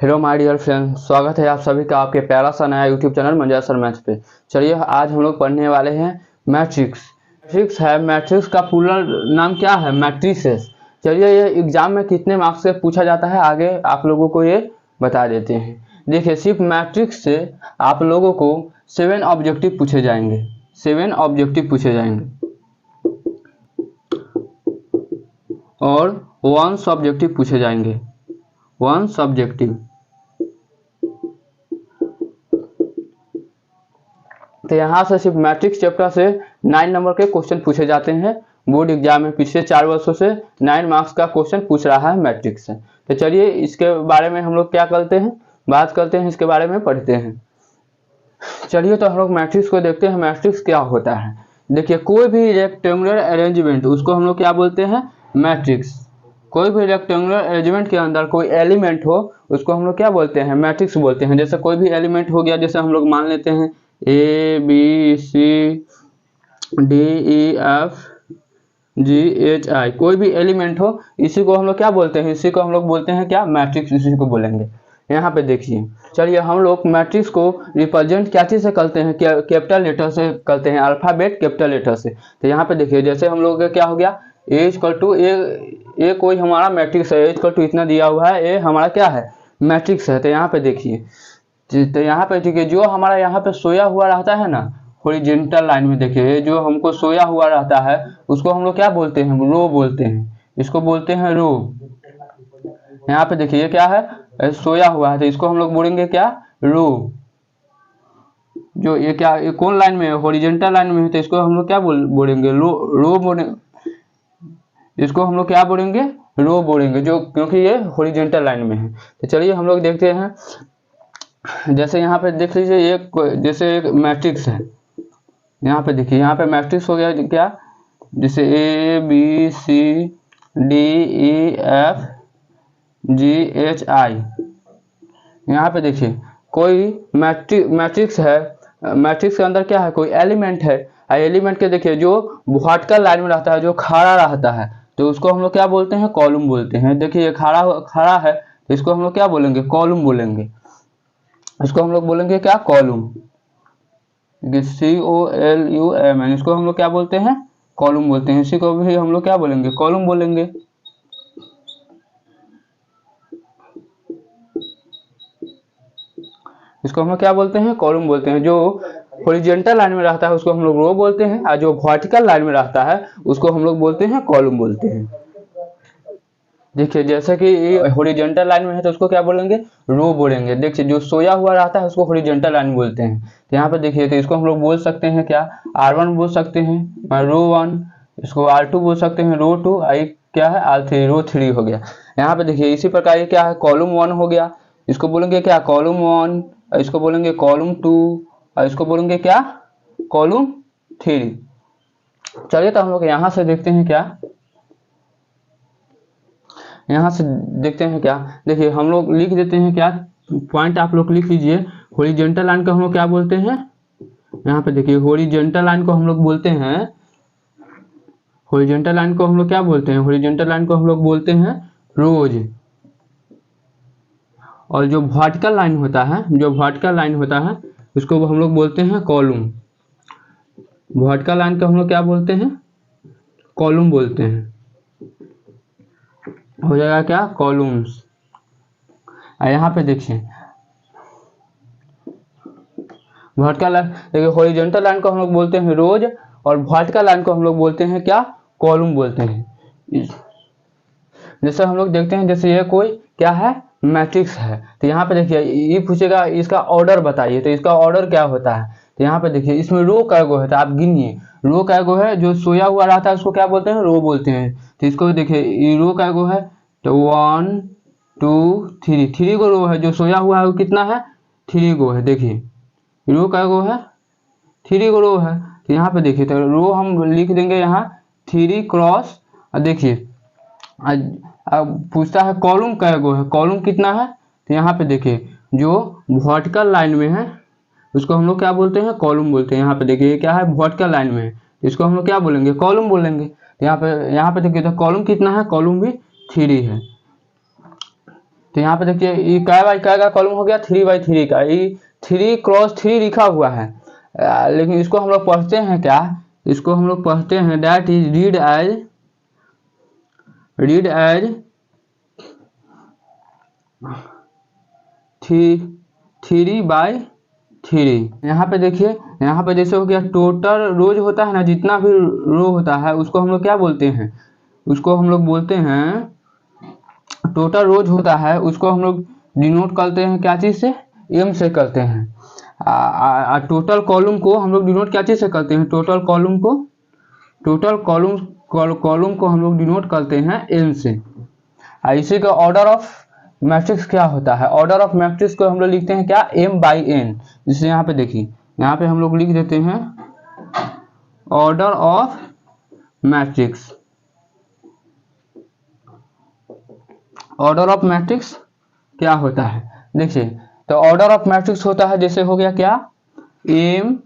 Hello my dear friend, स्वागत है आप सभी का आपके प्यारा सा नया यूट्यूब चैनल मंजा सर मैथ्स पे। चलिए आज हम लोग पढ़ने वाले हैं मैट्रिक्स। मैट्रिक्स का पूरा नाम क्या है? मैट्रिसेस। चलिए ये एग्जाम में कितने मार्क्स से पूछा जाता है आगे आप लोगों को ये बता देते हैं। देखिए सिर्फ मैट्रिक्स से आप लोगों को 7 ऑब्जेक्टिव पूछे जाएंगे। 7 ऑब्जेक्टिव पूछे जाएंगे और 1 सब्जेक्टिव पूछे जाएंगे। 1 सब्जेक्टिव। तो यहाँ से सिर्फ मैट्रिक्स चैप्टर से 9 नंबर के क्वेश्चन पूछे जाते हैं। बोर्ड एग्जाम में पिछले 4 वर्षों से 9 मार्क्स का क्वेश्चन पूछ रहा है मैट्रिक्स से। तो चलिए इसके बारे में हम लोग क्या करते हैं, बात करते हैं, इसके बारे में पढ़ते हैं। चलिए तो हम लोग मैट्रिक्स को देखते हैं। मैट्रिक्स क्या होता है? देखिए कोई भी रेक्टेंगुलर अरेंजमेंट उसको हम लोग क्या बोलते हैं? मैट्रिक्स। कोई भी रेक्टेंगुलर अरेंजमेंट के अंदर कोई एलिमेंट हो उसको हम लोग क्या बोलते हैं? मैट्रिक्स बोलते हैं। जैसे कोई भी एलिमेंट हो गया, जैसे हम लोग मान लेते हैं ABCDEFGHI, कोई भी एलिमेंट हो, इसी को हम लोग क्या बोलते हैं? इसी को हम लोग बोलते हैं क्या? मैट्रिक्स। इसी को बोलेंगे। यहाँ पे देखिए, चलिए हम लोग मैट्रिक्स को रिप्रेजेंट क्या चीज से करते हैं? कैपिटल लेटर से करते हैं, अल्फाबेट कैपिटल लेटर से। तो यहाँ पे देखिए जैसे हम लोग क्या हो गया, ए कोई हमारा मैट्रिक्स है, A इतना दिया हुआ है, ए हमारा क्या है? मैट्रिक्स है। तो यहाँ पे देखिए, तो यहाँ पे देखिए जो हमारा यहाँ पे सोया हुआ रहता है ना हॉरिजॉन्टल लाइन में, देखिए जो हमको सोया हुआ रहता है उसको हम लोग क्या बोलते हैं? रो बोलते हैं। इसको बोलते हैं रो। यहाँ पे देखिए ये क्या है? सोया हुआ है, तो इसको हम लोग बोलेंगे क्या? रो। जो ये क्या, ये कौन लाइन में है? हॉरिजॉन्टल लाइन में है, तो इसको हम लोग क्या बोलेंगे? रो बोलेंगे। इसको हम लोग क्या बोलेंगे? रो बोलेंगे, जो क्योंकि ये हॉरिजॉन्टल लाइन में है। तो चलिए हम लोग देखते हैं। जैसे यहाँ पे देख लीजिए जैसे एक मैट्रिक्स है। यहाँ पे देखिए, यहाँ पे मैट्रिक्स हो गया क्या? जैसे ABCDEFGHI। यहाँ पे देखिए कोई मैट्रिक्स है। मैट्रिक्स के अंदर क्या है? कोई एलिमेंट है। एलिमेंट के देखिए जो वर्टिकल लाइन में रहता है, जो खड़ा रहता है, तो उसको हम लोग क्या बोलते हैं? कॉलम बोलते हैं। देखिए ये खड़ा है, तो इसको हम लोग क्या बोलेंगे? कॉलम बोलेंगे। इसको हम लोग बोलेंगे क्या? कॉलम। COLUM। इसको हम लोग क्या बोलते हैं? कॉलम बोलते हैं। इसी को भी हम लोग क्या बोलेंगे? कॉलम बोलेंगे। इसको हम लोग क्या बोलते हैं? कॉलम बोलते हैं। जो हॉरिजॉन्टल लाइन में रहता है उसको हम लोग रो बोलते हैं, और जो वर्टिकल लाइन में रहता है उसको हम लोग बोलते हैं कॉलम बोलते हैं। देखिए जैसे कि हॉरिजॉन्टल लाइन में है तो उसको क्या बोलेंगे? रो बोलेंगे। देखिए जो सोया हुआ रहता है उसको हॉरिजॉन्टल लाइन बोलते हैं। तो यहाँ पे देखिए, तो इसको हम लोग बोल सकते हैं क्या? R1 बोल सकते हैं, रो 1। इसको R2 बोल सकते हैं, रो 2। क्या है? R3, रो 3 हो गया। यहाँ पे देखिए इसी प्रकार ये क्या है? कॉलम 1 हो गया। इसको बोलेंगे क्या? कॉलम 1। इसको बोलेंगे कॉलम 2, और इसको बोलेंगे क्या? कॉलम 3। चलिए तो हम लोग यहाँ से देखते हैं क्या, यहाँ से देखते हैं क्या। देखिए हम लोग लिख देते हैं क्या, पॉइंट आप लोग लिख लीजिए। हॉरिजॉन्टल लाइन को हम लोग क्या बोलते हैं? यहाँ पे देखिए हॉरिजॉन्टल लाइन को हम लोग बोलते हैं, हॉरिजॉन्टल लाइन को हम लोग क्या बोलते हैं? हॉरिजॉन्टल लाइन को हम लोग बोलते हैं रोज। और जो वर्टिकल लाइन होता है, जो वर्टिकल लाइन होता है उसको हम लोग बोलते हैं कॉलम। वर्टिकल लाइन को हम लोग क्या बोलते हैं? कॉलम बोलते हैं। हो जाएगा क्या? कॉलम्स। यहाँ पे देखिए वर्टिकल लाइन, देखिए हॉरिजॉन्टल लाइन को हम लोग बोलते हैं रोज, और वर्टिकल लाइन को हम लोग बोलते हैं क्या? कॉलम बोलते हैं। जैसे हम लोग देखते हैं, जैसे ये कोई क्या है? मैट्रिक्स है। तो यहाँ पे देखिए ये पूछेगा इसका ऑर्डर बताइए, तो इसका ऑर्डर क्या होता है? तो यहाँ पे देखिए इसमें रो कैगो है, तो आप गिनिए रो कैगो है। जो सोया हुआ रहता है उसको क्या बोलते हैं? रो बोलते हैं। तो इसको देखिए रो कैगो है, तो 1 2 3 गो रो है। जो सोया हुआ है वो कितना है? 3 गो है। देखिए रो कैगो है? 3 गो रो है। तो यहाँ पे देखिए, तो रो हम लिख देंगे यहाँ 3 क्रॉस। देखिए अब पूछता है कॉलम कैगो है, कॉलम कितना है? तो यहाँ पे देखिए जो वर्टिकल लाइन में है उसको हम लोग क्या बोलते हैं? कॉलम बोलते हैं। यहाँ पे देखिए क्या है? वर्टिकल लाइन में है, इसको हम लोग क्या बोलेंगे? कॉलम बोलेंगे। तो यहाँ पे देखिए तो कॉलम कितना है? कॉलम भी 3 है। तो यहाँ पे देखिए ये क्या बाई क्या का कॉलम हो गया 3/3 का, ये 3x3 लिखा हुआ है। लेकिन इसको हम लोग पढ़ते हैं क्या, इसको हम लोग पढ़ते हैं दैट इज रीड एज 3/3। यहाँ पे देखिए, यहाँ पे जैसे हो गया टोटल रोज होता है ना, जितना भी रो होता है उसको हम लोग क्या बोलते हैं, उसको हम लोग बोलते हैं टोटल रोज होता है, उसको हम लोग डिनोट करते हैं क्या चीज़ से, एम से करते हैं। टोटल कॉलम को हम लोग डिनोट क्या चीज़ से करते हैं, टोटल कॉलम को हम लोग डिनोट करते हैं एन से। इसी का ऑर्डर ऑफ मैट्रिक्स क्या होता है, ऑर्डर ऑफ मैट्रिक्स को हम लोग लिखते हैं क्या, m/n। जिससे यहाँ पे देखिए, यहाँ पे हम लोग लिख देते हैं order of matrix. Order of matrix क्या होता है, देखिए तो ऑर्डर ऑफ मैट्रिक्स होता है जैसे हो गया क्या, m/n,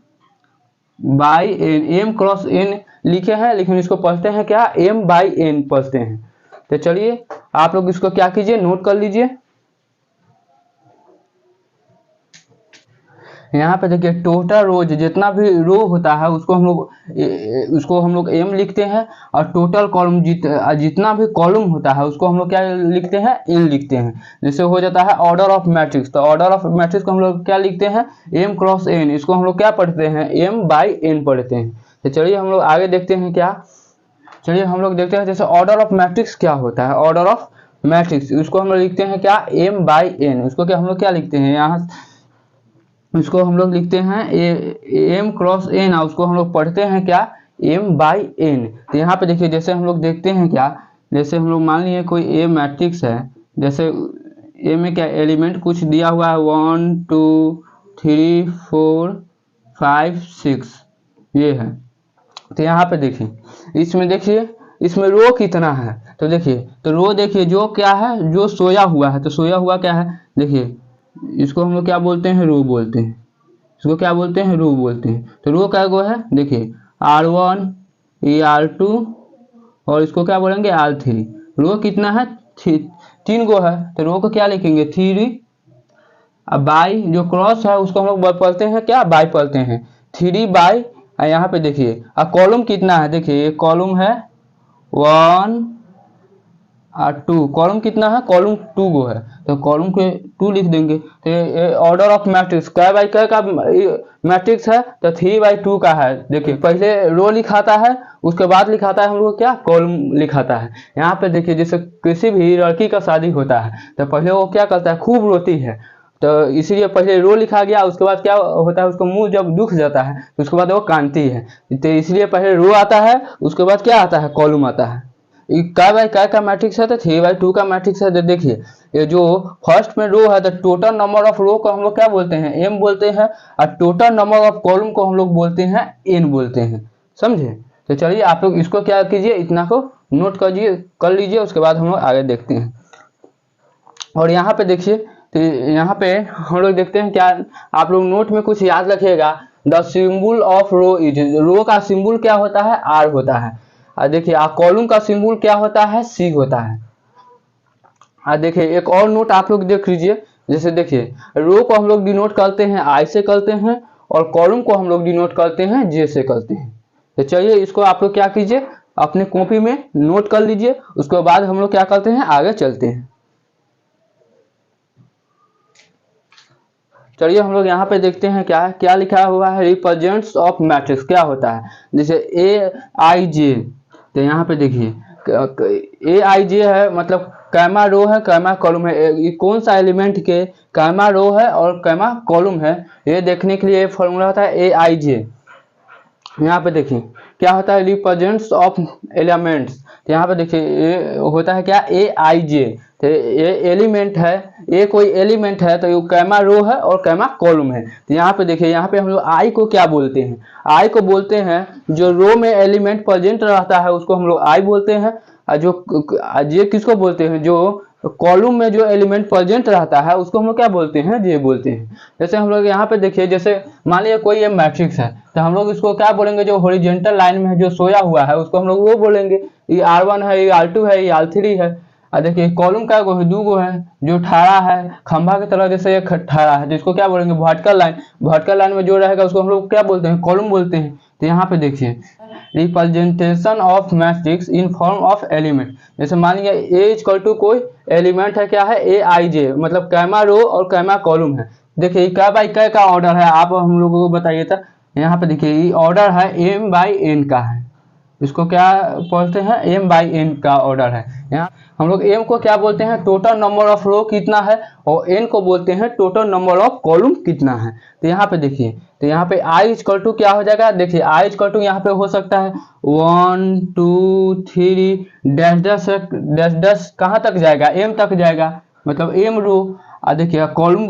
m क्रॉस n लिखे हैं, लेकिन इसको पढ़ते हैं क्या, m/n पढ़ते हैं। तो चलिए आप लोग इसको क्या कीजिए, नोट कर लीजिए। यहाँ पे देखिए टोटल रोज जितना भी रो होता है उसको हम लोग m लिखते हैं, और टोटल कॉलम जितना भी कॉलम होता है उसको हम लोग क्या लिखते हैं, n लिखते हैं। जैसे हो जाता है ऑर्डर ऑफ मैट्रिक्स, तो ऑर्डर ऑफ मैट्रिक्स को हम लोग क्या लिखते हैं, m क्रॉस n, इसको हम लोग क्या पढ़ते हैं, m/n पढ़ते हैं। तो चलिए हम लोग आगे देखते हैं क्या, चलिए हम लोग देखते हैं जैसे ऑर्डर ऑफ मैट्रिक्स क्या होता है। ऑर्डर ऑफ मैट्रिक्स उसको हम लोग लिखते हैं क्या, m/n, उसको क्या हम लोग क्या लिखते हैं, यहाँ इसको हम लोग लिखते हैं m क्रॉस n, उसको हम लोग पढ़ते हैं क्या, m/n। तो यहाँ पे देखिए जैसे हम लोग देखते हैं क्या, जैसे हम लोग मान लिए कोई a मैट्रिक्स है, जैसे a में क्या एलिमेंट कुछ दिया हुआ है 1 2 3 4 5 6 ये है। तो यहाँ पे देखिए इसमें, देखिए इसमें रो कितना है, तो देखिए तो रो देखिए जो क्या है, जो सोया हुआ है, तो सोया हुआ क्या है, देखिए इसको हम लोग क्या बोलते हैं, रो बोलते हैं, इसको क्या बोलते हैं, रो बोलते हैं। तो रो क्या गो है, देखिए R1 ये R2 और इसको क्या बोलेंगे R3। रो कितना है, 3 गो है, तो रो को क्या लिखेंगे 3। अब बाई जो क्रॉस है उसको हम लोग पढ़ते हैं क्या, बाई पढ़ते हैं 3/। यहाँ पे देखिए अब कॉलम कितना है, देखिए ये कॉलम है 1 और 2, कॉलम कितना है, कॉलम 2 गो है, तो कॉलम के 2 लिख देंगे। तो ये ऑर्डर ऑफ मैट्रिक्स क्या बाई क्या का मैट्रिक्स है, तो 3/2 का है। देखिए पहले रो लिखाता है, उसके बाद लिखाता है हम लोग क्या, कॉलम लिखाता है। यहाँ पे देखिए जैसे किसी भी लड़की का शादी होता है तो पहले वो क्या करता है, खूब रोती है, तो इसीलिए पहले रो लिखा गया, उसके बाद क्या होता है, उसको मुंह जब दुख जाता है तो उसके बाद वो कानती है, तो इसलिए पहले रो आता है, उसके बाद क्या आता है, कॉलम आता है। क्या बाई क्या का मैट्रिक्स है, तो 3/2 का मैट्रिक्स है। तो देखिए ये जो फर्स्ट में रो है, तो टोटल नंबर ऑफ रो को हम लोग क्या बोलते हैं, m बोलते हैं, और टोटल नंबर ऑफ कॉलम को हम लोग बोलते हैं n बोलते हैं, समझे। तो चलिए आप लोग इसको क्या कीजिए, इतना को नोट कर लीजिए, उसके बाद हम लोग आगे देखते हैं। और यहाँ पे देखिए, तो यहाँ पे हम लोग देखते हैं क्या, आप लोग नोट में कुछ याद रखिएगा, the symbol of row is, row का सिंबल क्या होता है, r होता है। और देखिए कॉलम का सिंबल क्या होता है, सी होता है। और देखिए एक और नोट आप लोग देख लीजिए, जैसे देखिए रो को हम लोग डिनोट करते हैं आई से करते हैं, और कॉलम को हम लोग डिनोट करते हैं जे से करते हैं। तो चलिए इसको आप लोग क्या कीजिए, अपने कॉपी में नोट कर लीजिए, उसके बाद हम लोग क्या करते हैं, आगे चलते हैं। चलिए हम लोग यहाँ पे देखते हैं क्या क्या लिखा हुआ है, रिप्रेजेंट्स ऑफ मैट्रिक्स क्या होता है, जैसे AIJ। तो यहाँ पे देखिए AIJ है, मतलब कैमा रो है, कैमा कॉलम है, ये कौन सा एलिमेंट के कैमा रो है और कैमा कॉलम है, ये देखने के लिए फॉर्मूला होता है AIJ। यहाँ पे देखिए क्या होता है, रिप्रेजेंट्स ऑफ एलिमेंट्स। तो यहाँ पे देखिए ये होता है क्या, AIJ। तो ये एलिमेंट है, ये कोई एलिमेंट है, तो ये कैमा रो है और कैमा कॉलम है। तो यहाँ पे देखिए, यहाँ पे हम लोग आई को क्या बोलते हैं, आई को बोलते हैं जो रो में एलिमेंट प्रेजेंट रहता है उसको हम लोग आई बोलते हैं, और जो जे किसको बोलते हैं, जो कॉलम में जो एलिमेंट प्रेजेंट रहता है उसको हम लोग क्या बोलते हैं, जे बोलते हैं। जैसे हम लोग यहाँ पे देखिए, जैसे मान लिया कोई ये मैट्रिक्स है, तो हम लोग इसको क्या बोलेंगे, जो हॉरिजॉन्टल लाइन में जो सोया हुआ है उसको हम लोग वो बोलेंगे, ये R1 है, ये R2 है, ये R3 है। और देखिए कॉलम का गो है, 2 गो है जो ठाड़ा है खंभा की तरह, जैसे एक ठाड़ा है, जिसको क्या बोलेंगे वर्टिकल लाइन। वर्टिकल लाइन में जो रहेगा उसको हम लोग क्या बोलते हैं, कॉलम बोलते हैं। तो यहाँ पे देखिए representation of matrix in form of element. जैसे मान लिया ए इक्वल टू कोई एलिमेंट है, क्या है, ए आई जे, मतलब कैमा रो और कैमा कॉलम है। देखिए कै बाई कै का ऑर्डर है, आप हम लोगों को बताइए था। यहाँ पे देखिए ये ऑर्डर है m बाई n का है, इसको क्या बोलते हैं, m बाई n का ऑर्डर है। यहाँ हम लोग m को क्या बोलते हैं, टोटल नंबर ऑफ रो कितना है, और n को बोलते हैं टोटल नंबर ऑफ कॉलम कितना है। तो यहाँ पे देखिए, तो यहाँ पे i इक्वल टू क्या हो जाएगा, देखिए i इक्वल टू यहाँ पे हो सकता है 1 2 3 डैश डैश डैश डैश, कहाँ तक जाएगा, m तक जाएगा, मतलब m रो। देखिए कॉलम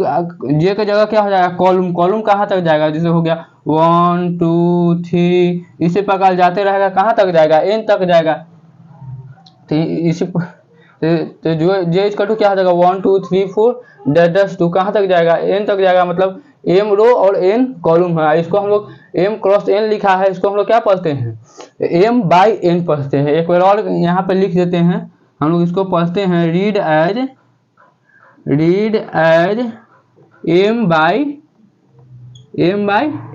जे की जगह क्या हो जाएगा, कॉलम। कॉलम कहाँ तक जाएगा, जैसे हो गया 1 2 3, इसी प्रकार जाते रहेगा, कहाँ तक जाएगा, n तक जाएगा। तो इसी तो जो जे इक्वल टू क्या हो जाएगा 1 2 3 4 डैश डैश 2, कहाँ तक जाएगा, n तक जाएगा, मतलब m रो और n कॉलम है। इसको हम लोग m क्रॉस n लिखा है, इसको हम लोग क्या पढ़ते हैं, m बाई n पढ़ते हैं। एक बार और यहाँ पे लिख देते हैं, हम लोग इसको पढ़ते हैं read as m by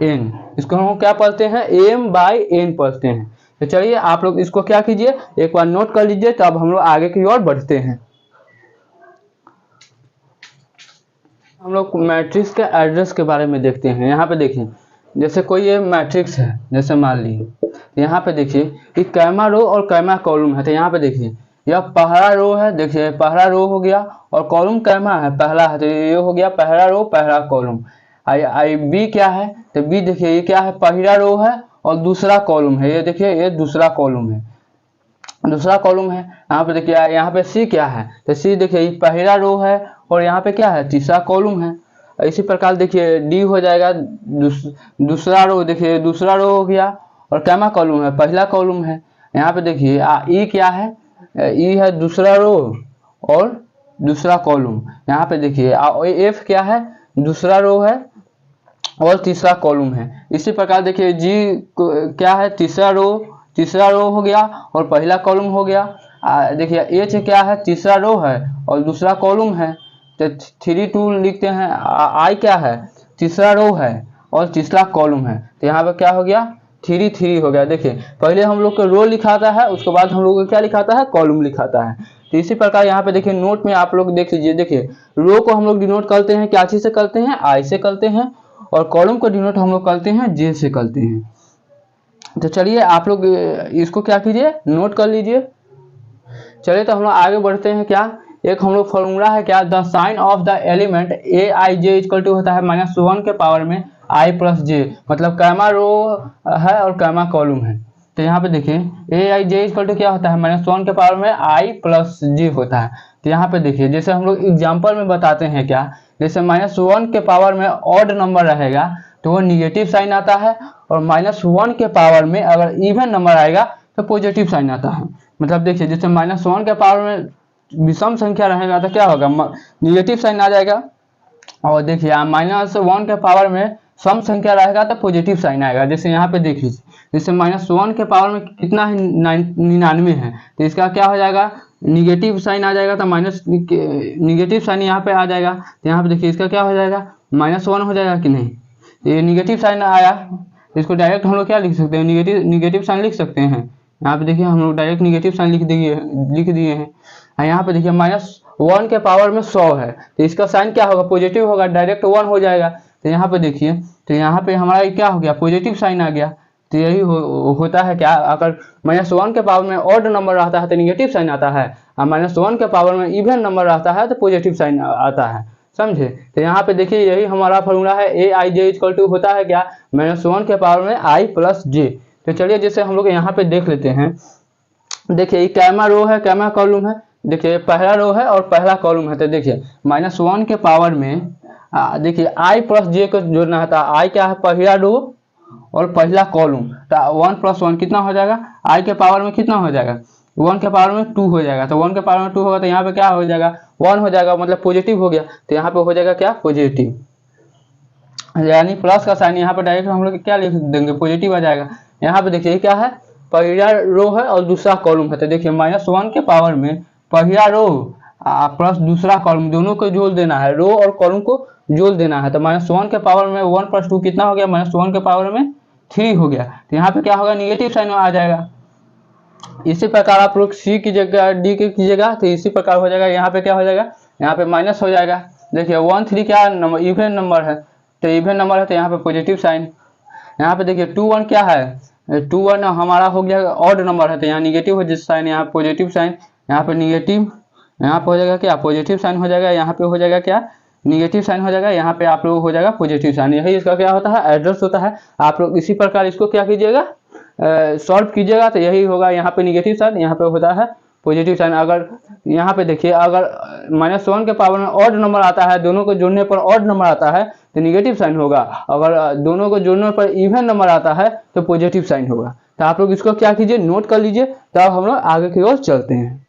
n, इसको हम क्या पढ़ते हैं, m बाई n पढ़ते हैं। तो चलिए आप लोग इसको क्या कीजिए, एक बार नोट कर लीजिए, तब हम लोग आगे की ओर बढ़ते हैं। हम लोग मैट्रिक्स के एड्रेस के बारे में देखते हैं। यहाँ पे देखिए, जैसे कोई ये मैट्रिक्स है, जैसे मान लीजिए यहाँ पे देखिए कि कैमा रो और कैमा कॉलम है। तो यहाँ पे देखिए यह पहला रो है, देखिए पहला रो हो गया, और कॉलम कैमा है, पहला है, तो ये हो गया पहला रो पहला कॉलम। आई बी क्या है, तो बी देखिए ये क्या है, पहला रो है और दूसरा कॉलम है, ये देखिए ये दूसरा कॉलम है, दूसरा कॉलम है। यहाँ पे देखिए यहाँ पे सी क्या है, तो सी देखिए ये पहला रो है और यहाँ पे क्या है, तीसरा कॉलम है। इसी प्रकार देखिए डी हो जाएगा दूसरा रो, देखिए दूसरा रो हो गया, और कैमा कॉलम है, पहला कॉलम है। यहाँ पे देखिए ई क्या है, ई है दूसरा रो और दूसरा कॉलम। यहाँ पे देखिए एफ क्या है, दूसरा रो है और तीसरा कॉलम है। इसी प्रकार देखिए जी क्या है, तीसरा रो हो गया और पहला कॉलम हो गया। देखिए एच क्या है, तीसरा रो है और दूसरा कॉलम है, तो 3 2 लिखते हैं। आई क्या है, तीसरा रो है और तीसरा कॉलम है, तो यहाँ पे क्या हो गया, 3 3 हो गया। देखिए पहले हम लोग को रो लिखाता है, उसके बाद हम लोग को क्या लिखाता है, कॉलम लिखाता है। तो इसी प्रकार यहाँ पे देखिए नोट में आप लोग देख लीजिए, देखिए रो को हम लोग डिनोट करते हैं क्या चीज से करते हैं, आई से करते हैं, और कॉलम को डिनोट हम लोग करते हैं जे से करते हैं। तो चलिए आप लोग इसको क्या कीजिए, नोट कर लीजिए। चलिए तो हम लोग आगे बढ़ते हैं। क्या एक हम लोग फॉर्मूला है, क्या the sign of the element a i j equal to होता है -1 के पावर में आई प्लस जे, मतलब कैमा रो है और कैमा कॉलम है। तो यहाँ पे देखिए ए आई जे इक्वल टू क्या होता है, -1 के पावर में आई प्लस जे होता है। तो यहाँ पे देखिए जैसे हम लोग एग्जाम्पल में बताते हैं, क्या जैसे -1 के पावर में ऑड नंबर रहेगा तो वो निगेटिव साइन आता है, और -1 के पावर में अगर इवन नंबर आएगा तो पॉजिटिव साइन आता है। मतलब देखिए जैसे -1 के पावर में विषम संख्या रहेगा तो क्या होगा, निगेटिव साइन आ जाएगा, और देखिए -1 के पावर में सम संख्या रहेगा तो पॉजिटिव साइन आएगा। जैसे यहाँ पे देख लीजिए, जैसे -1 के पावर में कितना है, 99 है, तो इसका क्या हो जाएगा, निगेटिव साइन आ जाएगा, तो निगेटिव साइन यहाँ पे आ जाएगा। तो यहाँ पे देखिए इसका क्या हो जाएगा, -1 हो जाएगा कि नहीं, ये निगेटिव साइन आया, इसको डायरेक्ट हम लोग क्या लिख सकते हैं, निगेटिव साइन लिख सकते हैं। यहाँ पे देखिए हम लोग डायरेक्ट निगेटिव साइन लिख दिए हैं। यहाँ पे देखिए -1 के पावर में 100 है, तो इसका साइन क्या होगा, पॉजिटिव होगा, डायरेक्ट 1 हो जाएगा। तो यहाँ पे देखिए, तो यहाँ पे हमारा क्या हो गया, पॉजिटिव साइन आ गया। तो यही होता है क्या, अगर -1 के पावर में ऑड नंबर रहता है तो निगेटिव साइन आता है, और -1 के पावर में इवन नंबर रहता है तो पॉजिटिव साइन आता है, समझे। तो यहाँ पे देखिए यही हमारा फॉर्मूला है, ए आई जे इक्वल टू होता है क्या, -1 के पावर में आई प्लस जे। तो चलिए जैसे हम लोग यहाँ पे देख लेते हैं, देखिए कैमा रो है कैमा कॉलम है, देखिए पहला रो है और पहला कॉलम है। तो देखिए -1 के पावर में देखिए आई प्लस जे को जोड़ना था, आई क्या है, पहला रो और पहला कॉलम, तो 1 + 1 कितना हो जाएगा, आई के पावर में कितना हो जाएगा, 1 के पावर में 2 हो जाएगा। तो 1 के पावर में 2 होगा तो यहाँ पे क्या हो जाएगा, 1 हो जाएगा, मतलब पॉजिटिव हो गया। तो यहाँ पे हो जाएगा क्या, पॉजिटिव, यानी प्लस का साइन यहाँ पे डायरेक्ट हम लोग क्या लिख देंगे, पॉजिटिव आ जाएगा। यहाँ पे देखिए क्या है, पहला रो है और दूसरा कॉलम है। तो देखिए -1 के पावर में पहिया रो प्लस दूसरा कॉलम, दोनों को जोड़ देना है, रो और कॉलम को जोड़ देना है। तो -1 के पावर में 1 + 2 कितना हो गया, -1 के पावर में 3 हो गया। तो यहाँ पे क्या होगा, निगेटिव साइन आ जाएगा। इसी प्रकार आप लोग सी की जगह डी की कीजिएगा तो इसी प्रकार हो जाएगा। यहाँ पे क्या हो जाएगा, यहाँ पे माइनस हो जाएगा। देखिए 1 3 क्या नंबर, इवन नंबर है, तो इवन नंबर है तो यहाँ पे पॉजिटिव साइन। यहाँ पे देखिए 2 1 क्या है, 2 1 हमारा हो गया ऑड नंबर है, तो यहाँ निगेटिव हो जिस साइन, यहाँ पॉजिटिव साइन, यहाँ पे निगेटिव, यहाँ पे हो जाएगा क्या, पॉजिटिव साइन हो जाएगा। यहाँ पे हो जाएगा क्या, निगेटिव साइन हो जाएगा। यहाँ पे आप लोग हो जाएगा पॉजिटिव साइन। यही इसका क्या होता है, एड्रेस होता है। आप लोग इसी प्रकार इसको क्या कीजिएगा, सॉल्व कीजिएगा तो यही होगा। यहाँ पे निगेटिव साइन, यहाँ पे होता है पॉजिटिव साइन। अगर यहाँ पे देखिए, अगर -1 के पावर में ऑड नंबर आता है, दोनों को जोड़ने पर ऑड नंबर आता है तो निगेटिव साइन होगा। अगर दोनों को जोड़ने पर इवन नंबर आता है तो पॉजिटिव साइन होगा। तो आप लोग इसको क्या कीजिए, नोट कर लीजिए, तब हम लोग आगे की ओर चलते हैं।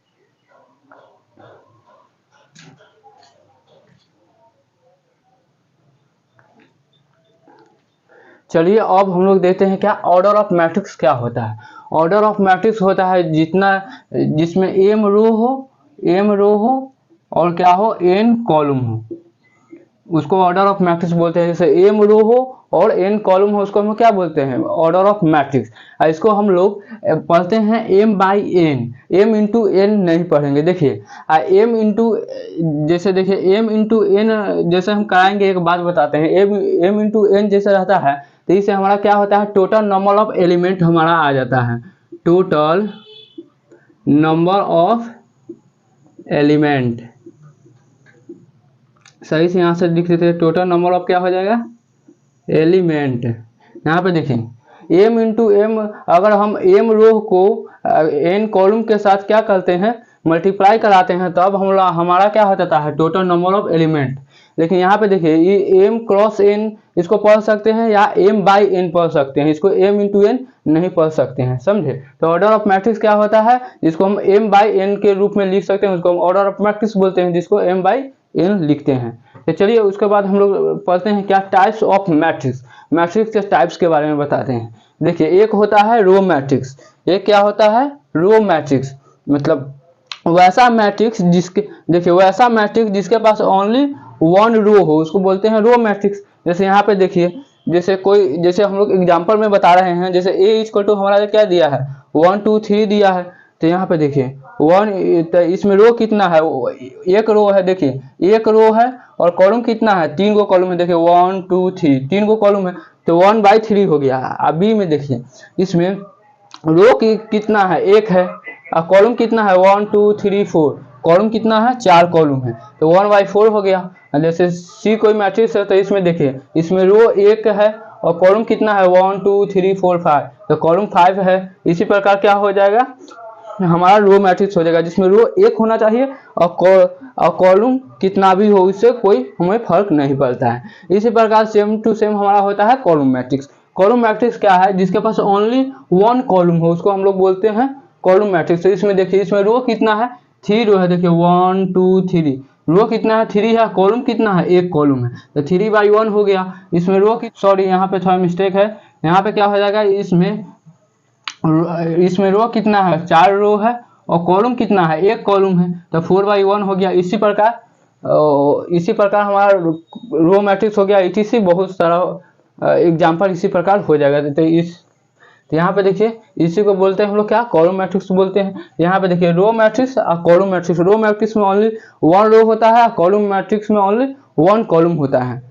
चलिए अब हम लोग देखते हैं क्या ऑर्डर ऑफ मैट्रिक्स क्या होता है। ऑर्डर ऑफ मैट्रिक्स होता है जिसमें m रो हो और क्या हो, n कॉलम हो, उसको ऑर्डर ऑफ मैट्रिक्स बोलते हैं। जैसे m रो हो और n कॉलम हो, उसको हम क्या बोलते हैं, ऑर्डर ऑफ मैट्रिक्स। इसको हम लोग पढ़ते हैं m/n, m इंटू n नहीं पढ़ेंगे। देखिए m इंटू, जैसे देखिए m इंटू n जैसे हम कराएंगे, एक बात बताते हैं, m इंटू n जैसे रहता है तो इससे हमारा क्या होता है, टोटल नंबर ऑफ एलिमेंट हमारा आ जाता है। टोटल नंबर ऑफ एलिमेंट, सही से यहाँ से लिख देते हैं, टोटल नंबर ऑफ क्या हो जाएगा, एलिमेंट। यहाँ पे देखें m इंटू m, अगर हम m रो को n कॉलम के साथ क्या करते हैं, मल्टीप्लाई कराते हैं, तब हमारा क्या हो जाता है, टोटल नंबर ऑफ एलिमेंट। लेकिन यहाँ पे देखिए ये m क्रॉस n इसको पढ़ सकते हैं या m/n पढ़ सकते हैं, इसको m इंटू n नहीं पढ़ सकते हैं, समझे। तो ऑर्डर ऑफ मैट्रिक्स क्या होता है, जिसको हम m/n के रूप में लिख सकते हैं, उसको हम ऑर्डर ऑफ मैट्रिक्स बोलते हैं, जिसको m/n लिखते हैं। तो चलिए उसके बाद हम लोग पढ़ते हैं क्या, टाइप्स ऑफ मैट्रिक्स। मैट्रिक्स के टाइप्स के बारे में बताते हैं। देखिए एक होता है रो मैट्रिक्स, एक क्या होता है, रो मैट्रिक्स, मतलब वैसा मैट्रिक्स जिसके, देखिए वैसा मैट्रिक्स जिसके पास ओनली 1 रो हो, उसको बोलते हैं रो मैट्रिक्स। जैसे यहाँ पे देखिए, जैसे हम लोग एग्जांपल में बता रहे हैं, जैसे a = हमारा क्या दिया है, 1 2 3 दिया है। तो यहाँ पे देखिए 1, तो इसमें रो कितना है, एक रो है, देखिए एक रो है, और कॉलम कितना है, 3 गो कॉलम है। देखिए 1 2 3, 3 गो कॉलम है, तो 1/3 हो गया। अब बी में देखिए, इसमें रो कितना है, एक है, और कॉलम कितना है, 1 2 3 4, कॉलम कितना है, 4 कॉलम है, तो 1/4 हो गया। जैसे सी कोई मैट्रिक्स है, तो इसमें देखिए, इसमें रो एक है और कॉलम कितना है, 1 2 3 4 5, तो कॉलम 5 है। इसी प्रकार क्या हो जाएगा, हमारा रो मैट्रिक्स हो जाएगा, जिसमें रो एक होना चाहिए और कॉलम कितना भी हो, इससे कोई हमें फर्क नहीं पड़ता है। इसी प्रकार सेम टू सेम हमारा होता है कॉलम मैट्रिक्स। कॉलम मैट्रिक्स क्या है, जिसके पास ओनली 1 कॉलम हो, उसको हम लोग बोलते हैं कॉलम मैट्रिक्स। तो इसमें देखिए, इसमें रो कितना है, 3 रो है, देखिए 1 2 3, रो कितना है, 3 है, कॉलम कितना है, एक कॉलम है, तो 3/1 हो गया। इसमें रो की, सॉरी यहाँ पे थोड़ा मिस्टेक है, यहाँ पे क्या हो जाएगा, इसमें रो कितना है, 4 रो है, और कॉलम कितना है, एक कॉलम है, तो 4/1 हो गया। इसी प्रकार हमारा रो मैट्रिक्स हो गया। इसी बहुत सारा एग्जाम्पल इसी प्रकार हो जाएगा। तो यहाँ पे देखिए, इसी को बोलते हैं हम लोग क्या, कॉलम मैट्रिक्स बोलते हैं। यहाँ पे देखिए रो मैट्रिक्स और कॉलम मैट्रिक्स, रो मैट्रिक्स में ओनली 1 रो होता है, कॉलम मैट्रिक्स में ओनली 1 कॉलम होता है।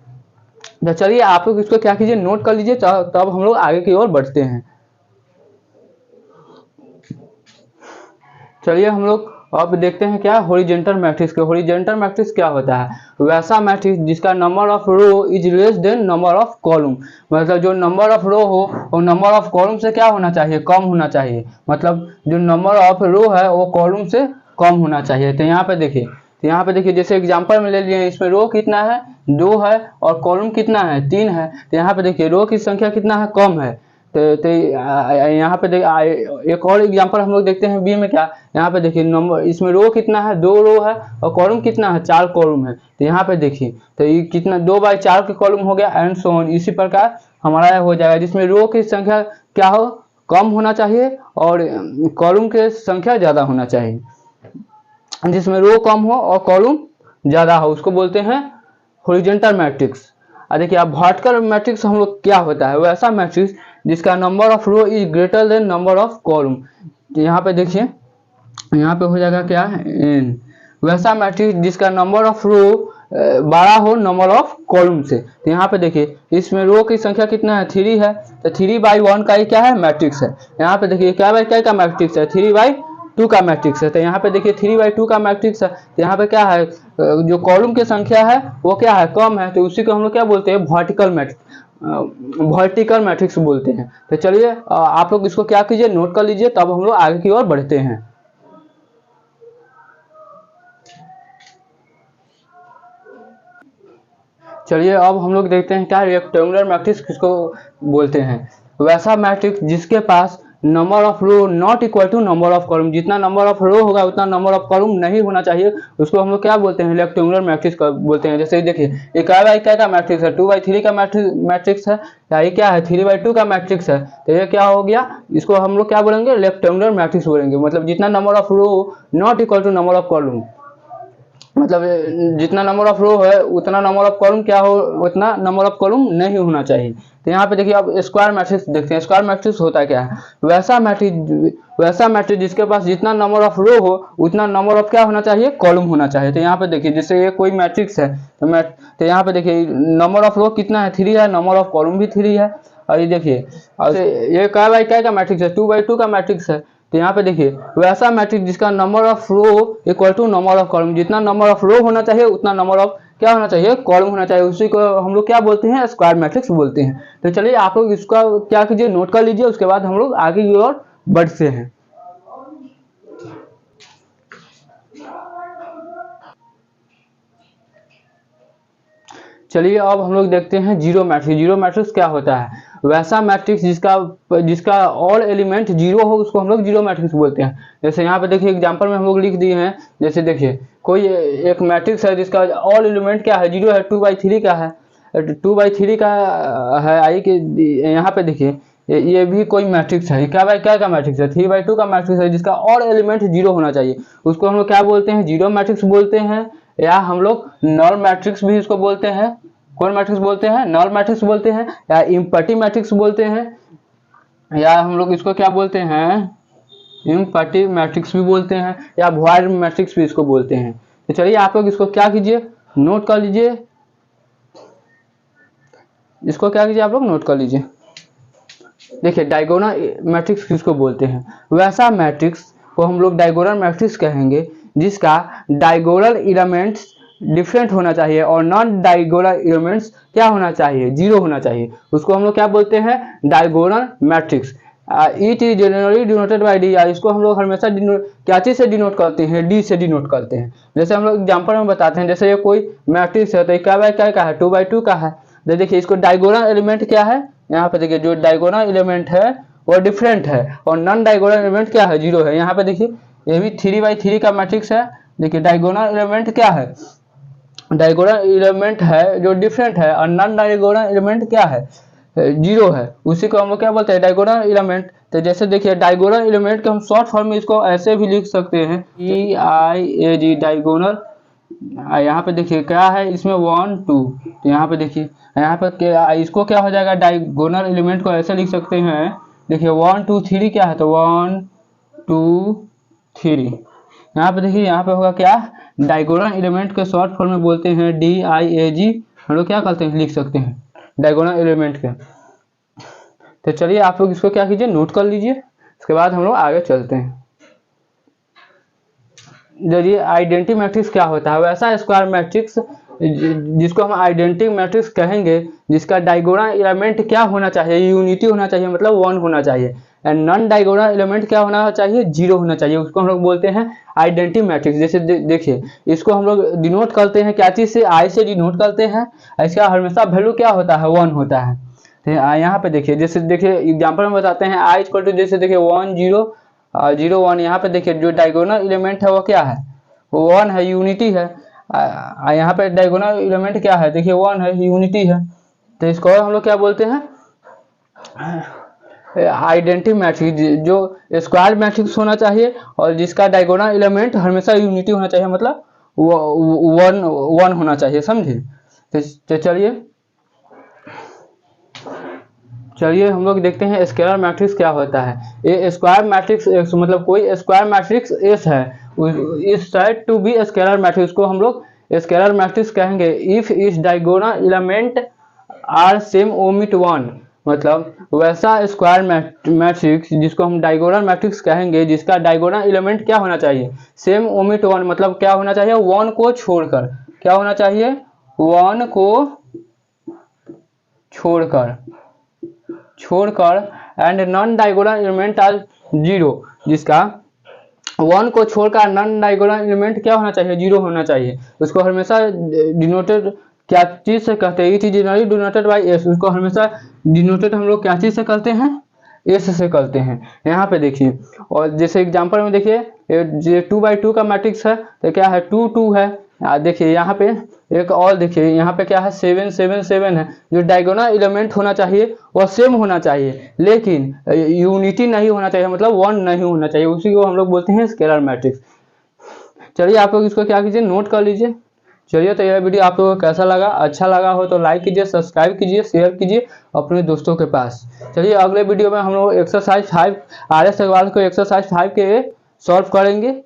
तो चलिए आप लोग इसको क्या कीजिए, नोट कर लीजिए, तब हम लोग आगे की ओर बढ़ते हैं। चलिए हम लोग अब देखते हैं क्या, हॉरिजॉन्टल मैट्रिक्स के। हॉरिजॉन्टल मैट्रिक्स क्या होता है, वैसा मैट्रिक्स जिसका number of row is less than number of column, मतलब जो नंबर ऑफ रो हो वो नंबर ऑफ कॉलम से क्या होना चाहिए, कम होना चाहिए। मतलब जो नंबर ऑफ रो है वो कॉलम से कम होना चाहिए। तो यहाँ पे देखिए, जैसे एग्जांपल में ले लिए, इसमें रो कितना है, 2 है, और कॉलम कितना है, 3 है। तो यहाँ पे देखिए रो की संख्या कितना है, कम है। तो यहाँ पे एक और एग्जांपल हम लोग देखते हैं बी में क्या, यहाँ पे देखिए नंबर, इसमें रो कितना है, 2 रो है, और कॉलम कितना है, 4 कॉलम है। तो यहाँ पे देखिए, तो ये कितना 2/4 के कॉलम हो गया, एंड सो ऑन। इसी प्रकार हमारा हो जाएगा, जिसमें रो की संख्या क्या हो, कम होना चाहिए, और कॉलम की संख्या ज़्यादा होना चाहिए। जिसमें रो कम हो और कॉलम ज़्यादा हो, उसको बोलते हैं हॉरिजॉन्टल मैट्रिक्स। देखिए अब वर्टिकल मैट्रिक्स हम लोग क्या होता है, वैसा मैट्रिक्स जिसका number of row is greater than number of column. यहाँ पे देखिए, यहाँ पे हो जाएगा क्या n, वैसा मैट्रिक्स जिसका नंबर ऑफ रो बड़ा हो नंबर ऑफ कॉलम से। तो यहाँ पे देखिए इसमें रो की संख्या कितना है, 3 है, तो 3/1 का ही क्या है, मैट्रिक्स है। यहाँ पे देखिए क्या बाई क्या का मैट्रिक्स है, 3/2 का मैट्रिक्स है। तो यहाँ पे देखिए 3/2 का मैट्रिक्स है, तो यहाँ पे क्या है, जो कॉलम की संख्या है वो क्या है, कम है, तो उसी को हम लोग क्या बोलते हैं, वर्टिकल मैट्रिक्स बोलते हैं। तो चलिए आप लोग इसको क्या कीजिए, नोट कर लीजिए, तब हम लोग आगे की ओर बढ़ते हैं। चलिए अब हम लोग देखते हैं क्या रेक्टेंगुलर मैट्रिक्स किसको बोलते हैं। वैसा मैट्रिक्स जिसके पास number of row not equal to number of column, जितना नंबर ऑफ रो होगा उतना नंबर ऑफ कॉलम नहीं होना चाहिए, उसको हम लोग क्या बोलते हैं, रेक्टेंगुलर मैट्रिक्स बोलते हैं। जैसे देखिए ये क्या बाई क्या का मैट्रिक्स है, 2/3 का मैट्रिक्स है, या ये क्या है 3/2 का मैट्रिक्स है, तो ये क्या हो गया, इसको हम लोग क्या बोलेंगे, रेक्टेंगुलर मैट्रिक्स बोलेंगे। मतलब जितना number of row not equal to number of column, मतलब जितना नंबर ऑफ रो है उतना नंबर ऑफ कॉलम क्या हो, उतना नंबर ऑफ कॉलम नहीं होना चाहिए। तो यहाँ पे देखिए अब स्क्वायर मैट्रिक्स देखते हैं। स्क्वायर मैट्रिक्स होता क्या है, वैसा मैट्रिक्स जिसके पास जितना नंबर ऑफ रो हो उतना नंबर ऑफ क्या होना चाहिए, कॉलम होना चाहिए। तो यहाँ पे देखिए जैसे ये कोई मैट्रिक्स है, तो यहाँ पे देखिए नंबर ऑफ रो कितना है, 3 है, नंबर ऑफ कॉलम भी 3 है। और ये देखिए और ये क्या बाई क्या का मैट्रिक्स है, 2/2 का मैट्रिक्स है। तो यहाँ पे देखिए वैसा मैट्रिक्स जिसका number of row equal to number of column, जितना नंबर ऑफ रो होना चाहिए उतना नंबर ऑफ क्या होना चाहिए, कॉलम होना चाहिए, उसी को हम लोग क्या बोलते हैं, स्क्वायर मैट्रिक्स बोलते हैं। तो चलिए आप लोग इसका क्या कीजिए, नोट कर लीजिए, उसके बाद हम लोग आगे की ओर बढ़ते हैं। चलिए अब हम लोग देखते हैं जीरो मैट्रिक्स। जीरो मैट्रिक्स क्या होता है, वैसा मैट्रिक्स जिसका ऑल एलिमेंट जीरो हो उसको हम लोग जीरो मैट्रिक्स बोलते हैं। जैसे यहाँ पे देखिए एग्जांपल में हम लोग लिख दिए हैं, जैसे देखिए कोई एक मैट्रिक्स है जिसका ऑल एलिमेंट क्या है, जीरो है, 2/3 का है, 2/3 का है। आई के यहाँ पे देखिए ये भी कोई मैट्रिक्स है, क्या बाई क्या का मैट्रिक्स है, 3/2 का मैट्रिक्स है, जिसका ऑल एलिमेंट जीरो होना चाहिए, उसको हम लोग क्या बोलते हैं, जीरो मैट्रिक्स बोलते हैं। या हम लोग नल मैट्रिक्स भी इसको बोलते हैं। कौन मैट्रिक्स बोलते हैं, नल मैट्रिक्स बोलते हैं, या इम्पटी मैट्रिक्स बोलते हैं, या हम लोग इसको क्या बोलते हैं, इम्पटी मैट्रिक्स भी बोलते हैं, या वॉइड मैट्रिक्स भी इसको बोलते हैं। तो चलिए आप लोग इसको क्या कीजिए, नोट कर लीजिए, इसको क्या कीजिए आप लोग नोट कर लीजिए। देखिए डायगोनल मैट्रिक्स किसको बोलते हैं, वैसा मैट्रिक्स को हम लोग डायगोनल मैट्रिक्स कहेंगे जिसका डायगोनल एलिमेंट्स डिफरेंट होना चाहिए और नॉन डायगोनल एलिमेंट्स क्या होना चाहिए, जीरो होना चाहिए, उसको हम लोग क्या बोलते हैं, diagonal matrix. It is generally denoted by D. इसको हम लोग हमेशा क्या चीज से डिनोट करते हैं, डी से डिनोट करते हैं। जैसे हम लोग एग्जांपल में बताते हैं, जैसे ये कोई मैट्रिक्स है, तो क्या बाई क्या का है, 2/2 का है। तो देखिए इसको डायगोनल एलिमेंट क्या है, यहाँ पे देखिए जो डायगोनल एलिमेंट है वो डिफरेंट है और नॉन डायगोनल एलिमेंट क्या है, जीरो है। यहाँ पे देखिए ये भी 3/3 का मैट्रिक्स है। देखिए डायगोनल एलिमेंट क्या है, डायगोनल एलिमेंट है जो डिफरेंट है, और नॉन डायगोनल एलिमेंट क्या है, जीरो है, उसी को हम लोग क्या बोलते हैं, डायगोनल एलिमेंट। तो जैसे देखिए डायगोनल एलिमेंट के हम शॉर्ट फॉर्म में इसको ऐसे भी लिख सकते हैं, DIAG डायगोनल। यहाँ पे देखिए क्या है, इसमें 1 2, तो यहाँ पे देखिए यहाँ पे इसको क्या हो जाएगा, डायगोनल एलिमेंट को ऐसे लिख सकते हैं। देखिए 1 2 3 क्या है, तो 1 2 3। यहाँ पे देखिए यहाँ पे होगा क्या, डायगोनल एलिमेंट के शॉर्ट फॉर्म में बोलते हैं DIAG, हम लोग क्या करते हैं, लिख सकते हैं डायगोनल एलिमेंट के। तो चलिए आप लोग इसको क्या कीजिए, नोट कर लीजिए, इसके बाद हम लोग आगे चलते हैं। देखिए आइडेंटिटी मैट्रिक्स क्या होता है, वैसा स्क्वायर मैट्रिक्स जिसको हम आइडेंटिटी मैट्रिक्स कहेंगे, जिसका डायगोनल एलिमेंट क्या होना चाहिए, यूनिटी होना चाहिए, मतलब 1 होना चाहिए, एंड नॉन डायगोनल एलिमेंट क्या होना चाहिए, 0 होना चाहिए, उसको हम लोग बोलते हैं आइडेंटिटी मैट्रिक्स। जैसे देखिए इसको हम लोग डिनोट करते हैं क्या चीज से, आई से डिनोट करते हैं, इसका हमेशा वैल्यू क्या होता है, 1 होता है। तो यहाँ पे देखिए जैसे देखिए एग्जाम्पल में बताते हैं, आई इक्वल टू जैसे देखिए 1 0 0 1। यहाँ पे देखिए जो डायगोनल एलिमेंट है वो क्या है, वो 1 है, यूनिटी है। यहाँ पे डायगोनल एलिमेंट क्या है, देखिए 1 है, यूनिटी है। तो इसको हम लोग क्या बोलते हैं, आइडेंटिटी मैट्रिक्स, जो स्क्वायर मैट्रिक्स होना चाहिए और जिसका डायगोनल एलिमेंट हमेशा यूनिटी होना चाहिए, मतलब वन वन होना चाहिए, समझे। तो चलिए हम लोग देखते हैं स्केलर मैट्रिक्स क्या होता है। ये स्क्वायर मैट्रिक्स मतलब कोई स्क्वायर मैट्रिक्स एस है, is said to be scalar matrix को हम लोग स्केलर मैट्रिक्स कहेंगे if its diagonal element are same omit one. मतलब वैसा स्क्वायर मैट्रिक्स जिसको हम डायगोनल मैट्रिक्स कहेंगे जिसका डायगोनल एलिमेंट क्या होना चाहिए, सेम ओमिट वन, मतलब क्या होना चाहिए, वन को छोड़कर। क्या होना चाहिए, वन को छोड़कर and non diagonal element are zero, जिसका वन को छोड़कर नॉन डायगोनल एलिमेंट क्या होना चाहिए, जीरो होना चाहिए। उसको हमेशा डिनोटेड क्या चीज से कहते हैं, it is generally denoted by S. उसको हमेशा डिनोटेड हम लोग क्या चीज से करते हैं, एस से करते हैं। यहाँ पे देखिए, और जैसे एग्जांपल में देखिए ये 2x2 का मैट्रिक्स है, तो क्या है 2 2 है। देखिए यहाँ पे एक और देखिए, यहाँ पे क्या है 7 7 7 है। जो डायगोनल एलिमेंट होना चाहिए वह सेम होना चाहिए, लेकिन यूनिटी नहीं होना चाहिए, मतलब वन नहीं होना चाहिए। उसी को हम लोग बोलते हैं स्केलर मैट्रिक्स। चलिए आप लोग इसको क्या कीजिए, नोट कर लीजिए। चलिए, तो यह वीडियो आप लोगों को कैसा लगा, अच्छा लगा हो तो लाइक कीजिए, सब्सक्राइब कीजिए, शेयर कीजिए अपने दोस्तों के पास। चलिए अगले वीडियो में हम लोग एक्सरसाइज 5 RS अग्रवाल को एक्सरसाइज 5 के सॉल्व करेंगे।